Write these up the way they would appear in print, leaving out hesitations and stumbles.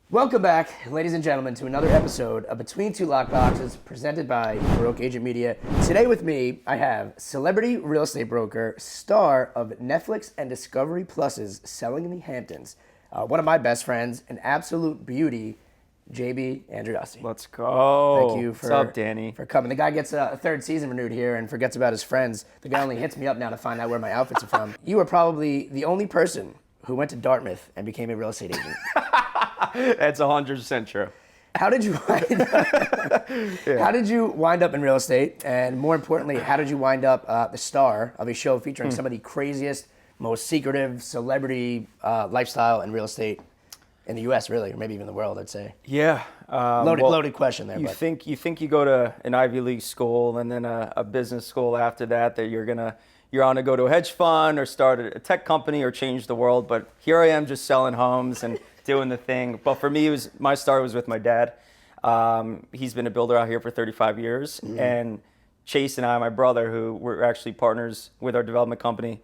Welcome back, ladies and gentlemen, to another episode of Between Two Lockboxes, presented by Broke Agent Media. Today with me, I have celebrity real estate broker, star of Netflix and Discovery Plus's Selling the Hamptons, one of my best friends, an absolute beauty, JB Andreassi. Let's go. Thank you What's up, Danny? for coming. The guy gets a third season renewed here and forgets about his friends. The guy only hits me up now to find out where my outfits are from. You are probably the only person who went to Dartmouth and became a real estate agent. That's 100% true. How did you wind up? How did you wind up in real estate? And more importantly, how did you wind up the star of a show featuring some of the craziest, most secretive celebrity lifestyle and real estate in the U.S. really, or maybe even the world? I'd say. Yeah. Loaded question there. You think you go to an Ivy League school and then a business school after that you're on to go to a hedge fund or start a tech company or change the world. But here I am just selling homes and doing the thing. But for me, my start was with my dad. He's been a builder out here for 35 years. Mm-hmm. And Chase and I, my brother, who were actually partners with our development company,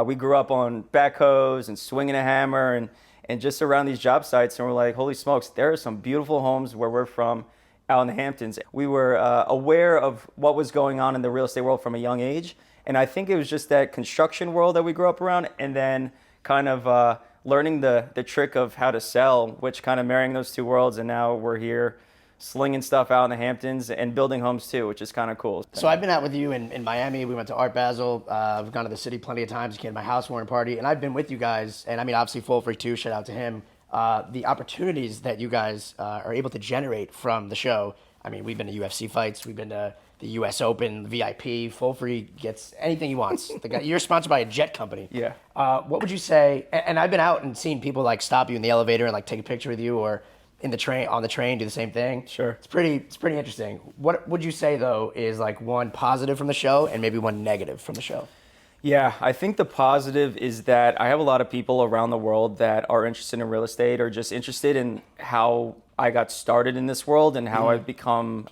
we grew up on backhoes and swinging a hammer and just around these job sites. And we're like, holy smokes, there are some beautiful homes where we're from out in the Hamptons. We were aware of what was going on in the real estate world from a young age. And I think it was just that construction world that we grew up around, and then kind of learning the trick of how to sell, which kind of marrying those two worlds. And now we're here slinging stuff out in the Hamptons and building homes too, which is kind of cool. So I've been out with you in Miami. We went to Art Basel. We've gone to the city plenty of times. You came to my housewarming party. And I've been with you guys. And I mean, obviously, Full Free too. Shout out to him. The opportunities that you guys are able to generate from the show. I mean, we've been to UFC fights. We've been to the U.S. Open, VIP. Full Free gets anything he wants. You're sponsored by a jet company. Yeah. What would you say? And I've been out and seen people like stop you in the elevator and like take a picture with you, or in the train, on the train, do the same thing. Sure. It's pretty interesting. What would you say though is like one positive from the show and maybe one negative from the show? Yeah, I think the positive is that I have a lot of people around the world that are interested in real estate or just interested in how I got started in this world and how I've become,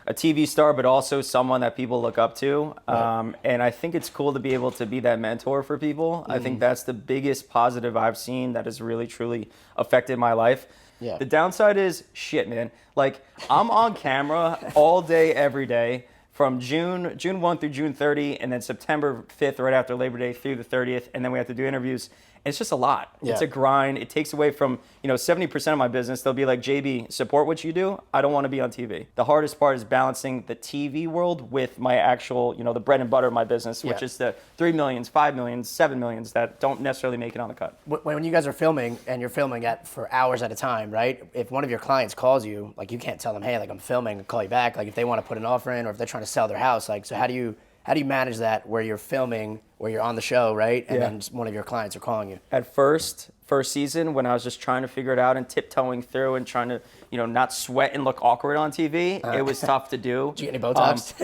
a TV star, but also someone that people look up to. Right. And I think it's cool to be able to be that mentor for people. I think that's the biggest positive I've seen that has really, truly affected my life. Yeah. The downside is, shit, man. Like, I'm on camera all day, every day, from June 1 through June 30, and then September 5th, right after Labor Day, through the 30th, and then we have to do interviews. It's just a lot. Yeah. It's a grind. It takes away from, 70% of my business. They'll be like, JB, support what you do. I don't want to be on TV. The hardest part is balancing the TV world with my actual, the bread and butter of my business, which is the 3 millions, 5 millions, 7 millions that don't necessarily make it on the cut. When you guys are filming and you're filming for hours at a time, right? If one of your clients calls you, like you can't tell them, hey, like I'm filming, I'll call you back. Like if they want to put an offer in or if they're trying to sell their house, like, so how do you manage that where you're filming, where you're on the show, right? And then one of your clients are calling you. At first season, when I was just trying to figure it out and tiptoeing through and trying to, not sweat and look awkward on TV, it was tough to do. Did you get any Botox?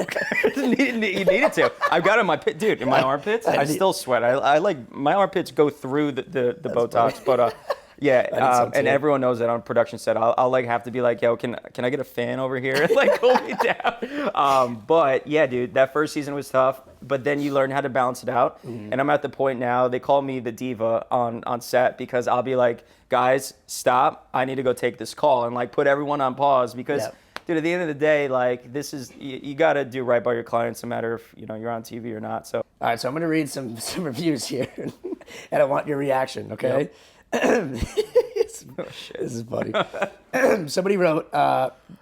You needed to. I've got it in my pit, dude, in my armpits. I still sweat. I like, my armpits go through the Botox, funny. but yeah, some and too. everyone knows that on a production set. I'll like have to be like, yo, can I get a fan over here? Like, hold me down. But yeah, dude, that first season was tough. But then you learn how to balance it out. Mm-hmm. And I'm at the point now, they call me the diva on set because I'll be like, guys, stop. I need to go take this call and like put everyone on pause because, dude, at the end of the day, like this is, you got to do right by your clients no matter if, you're on TV or not. So. All right, so I'm going to read some reviews here and I want your reaction, okay? Yep. This is funny. Somebody wrote,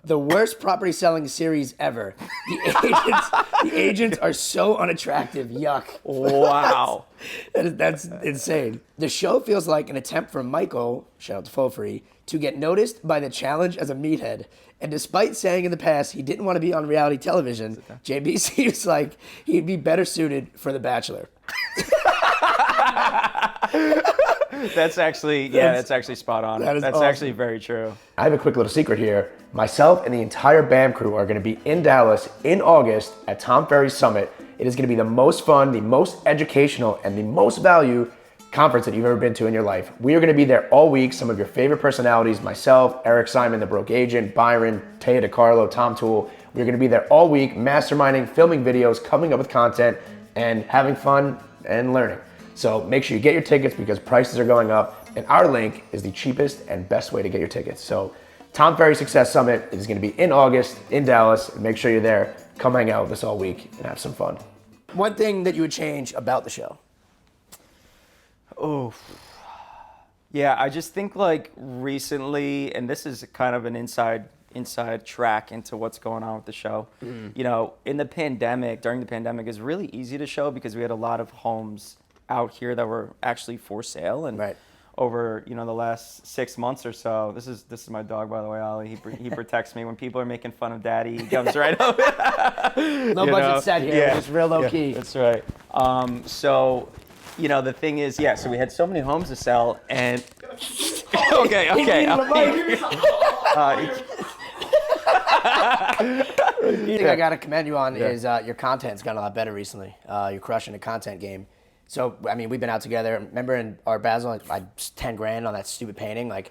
the worst property selling series ever. The agents are so unattractive. Yuck. Wow. That's insane. The show feels like an attempt for Michael, shout out to Full Free, to get noticed by the challenge as a meathead. And despite saying in the past he didn't want to be on reality television, JB seems like he'd be better suited for The Bachelor. That's actually spot on. That's awesome. Actually very true. I have a quick little secret here. Myself and the entire BAM crew are going to be in Dallas in August at Tom Ferry's Summit. It is going to be the most fun, the most educational, and the most value conference that you've ever been to in your life. We are going to be there all week. Some of your favorite personalities, myself, Eric Simon, the Broke Agent, Byron, Taya DeCarlo, Tom Toole. We're going to be there all week, masterminding, filming videos, coming up with content, and having fun and learning. So make sure you get your tickets because prices are going up. And our link is the cheapest and best way to get your tickets. So Tom Ferry Success Summit is going to be in August in Dallas. Make sure you're there. Come hang out with us all week and have some fun. One thing that you would change about the show? Oh, yeah. I just think like recently, and this is kind of an inside track into what's going on with the show. You know, during the pandemic, it's really easy to show because we had a lot of homes out here that were actually for sale, and over the last 6 months or so. This is my dog, by the way, Ollie. He protects me when people are making fun of Daddy. He comes right up. No budget set here. It's real low key. That's right. So, the thing is, so we had so many homes to sell, and okay. The thing I got to commend you on is your content's gotten a lot better recently. You're crushing the content game. So, I mean, we've been out together. Remember in our Basel, I 10 grand on that stupid painting, and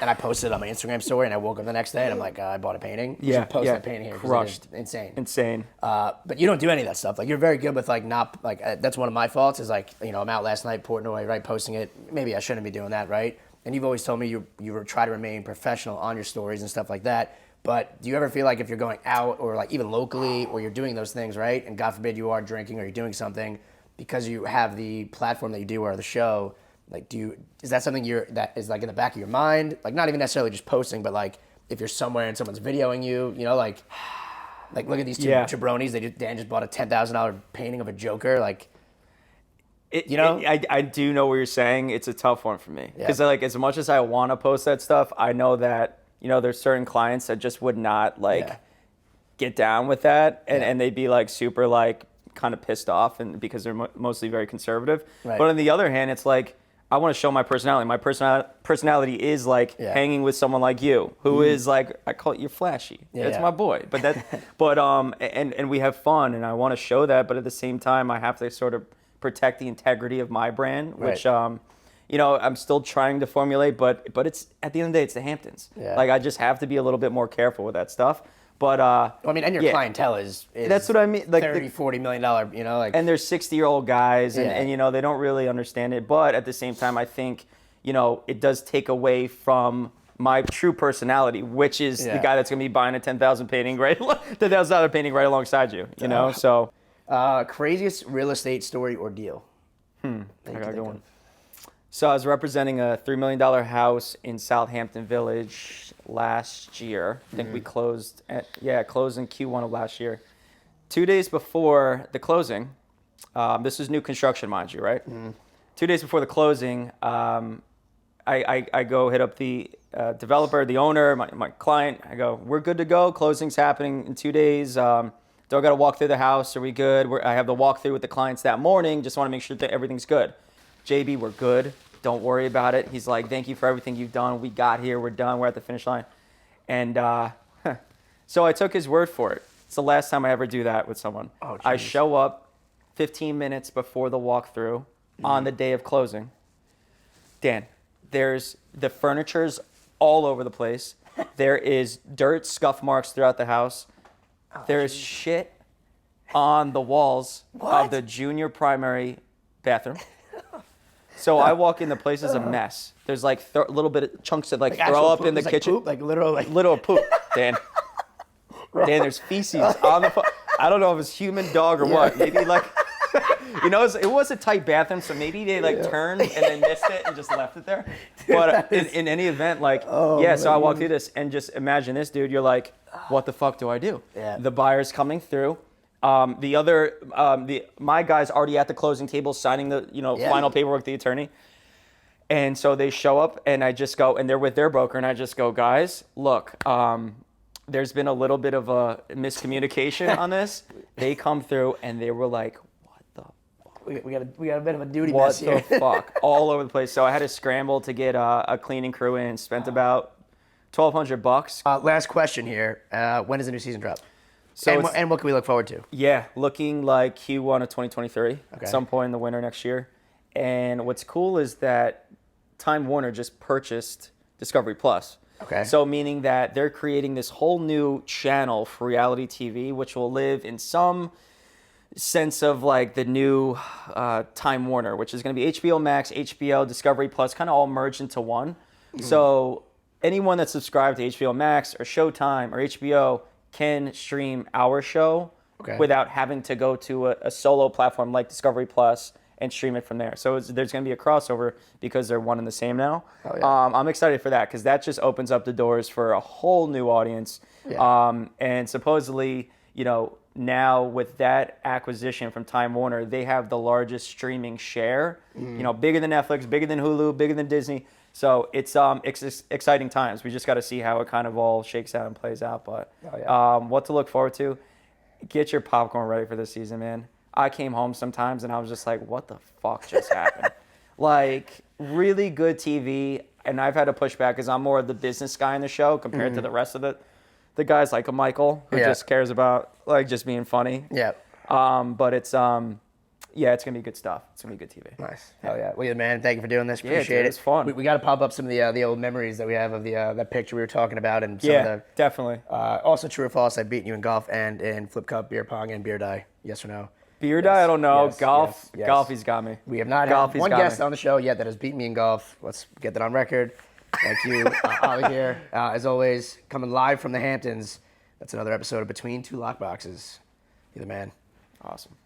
I posted it on my Instagram story, and I woke up the next day, and I'm like, I bought a painting. You should post that painting here. Crushed. Insane. But you don't do any of that stuff. Like, you're very good with, that's one of my faults is, I'm out last night, Portnoy, right, posting it. Maybe I shouldn't be doing that, right? And you've always told me you try to remain professional on your stories and stuff like that. But do you ever feel like if you're going out or, even locally, or you're doing those things, right, and God forbid you are drinking or you're doing something, because you have the platform that you do or the show, is that something that is in the back of your mind? Not even necessarily just posting, but if you're somewhere and someone's videoing you, look at these two jabronis. Dan just bought a $10,000 painting of a Joker. I do know what you're saying. It's a tough one for me because as much as I want to post that stuff, I know that there's certain clients that just would not get down with that, and they'd be super kind of pissed off, and because they're mostly very conservative. Right. But on the other hand, it's I want to show my personality. My personality is hanging with someone like you, who is I call it, you're flashy. It's my boy. But and we have fun, and I want to show that. But at the same time, I have to sort of protect the integrity of my brand, which I'm still trying to formulate. But it's at the end of the day, it's the Hamptons. Yeah. I just have to be a little bit more careful with that stuff. But and your clientele is that's what I mean, $30-40 million, and they're 60-year-old guys, and they don't really understand it. But at the same time, I think it does take away from my true personality, which is the guy that's going to be buying a $10,000 painting $10,000 painting right alongside you. So craziest real estate story or deal. I got a good one. So I was representing a $3 million house in Southampton Village last year. I think we closed in Q1 of last year. 2 days before the closing, this is new construction, mind you, right? 2 days before the closing, I go hit up the developer, the owner, my client. I go, we're good to go. Closing's happening in 2 days. Do I got to walk through the house? Are we good? I have the walkthrough with the clients that morning. Just want to make sure that everything's good. JB, we're good. Don't worry about it. He's like, thank you for everything you've done. We got here. We're done. We're at the finish line. And so I took his word for it. It's the last time I ever do that with someone. Oh, I show up 15 minutes before the walkthrough on the day of closing. Dan, the furniture's all over the place. There is dirt, scuff marks throughout the house. There is shit on the walls of the junior primary bathroom. So I walk in, the place is a mess. There's little bit of chunks of throw up in the kitchen. Poop? Literal poop, Dan. Dan, there's feces on the I don't know if it's human, dog, or what. Maybe it was a tight bathroom, so maybe they turned and they missed it and just left it there. But in any event, so I walk through this and just imagine this, dude. You're like, what the fuck do I do? Yeah. The buyer's coming through. My guy's already at the closing table signing the final paperwork, the attorney. And so they show up, and I just go, and they're with their broker, and I just go, guys, look, there's been a little bit of a miscommunication on this. They come through, and they were like, what the fuck? We got a bit of a duty mess here. What the fuck? All over the place. So I had to scramble to get a cleaning crew in, spent about $1,200. Last question here. When does the new season drop? So and what can we look forward to? Yeah, looking like Q1 of 2023, at some point in the winter next year. And what's cool is that Time Warner just purchased Discovery Plus. Okay. So meaning that they're creating this whole new channel for reality TV, which will live in some sense of like the new Time Warner, which is going to be HBO Max, HBO, Discovery Plus, kind of all merged into one. So anyone that's subscribed to HBO Max or Showtime or HBO can stream our show without having to go to a solo platform like Discovery Plus and stream it from there. So there's going to be a crossover because they're one and the same now. I'm excited for that because that just opens up the doors for a whole new audience. And supposedly, you know, now with that acquisition from Time Warner, they have the largest streaming share, you know, bigger than Netflix, bigger than Hulu, bigger than Disney. So it's exciting times. We just got to see how it kind of all shakes out and plays out. But what to look forward to. Get your popcorn ready for this season, man. I came home sometimes and I was just like, what the fuck just happened? Like, really good TV. And I've had to push back because I'm more of the business guy in the show compared to the rest of the guys like a Michael who just cares about like just being funny. But it's it's gonna be good stuff. It's gonna be good TV. Nice. Hell yeah. Well, man, thank you for doing this. Appreciate it. It's fun. We got to pop up some of the old memories that we have of that picture we were talking about, and some of the definitely. Also, true or false? I've beaten you in golf and in flip cup, beer pong, and beer die. Yes or no? Beer die? I don't know. Yes, golf. yes. Golf. He's got me. We have not had one guest on the show yet that has beaten me in golf. Let's get that on record. Thank you, Ollie here. As always, coming live from the Hamptons. That's another episode of Between Two Lockboxes. You're the man. Awesome.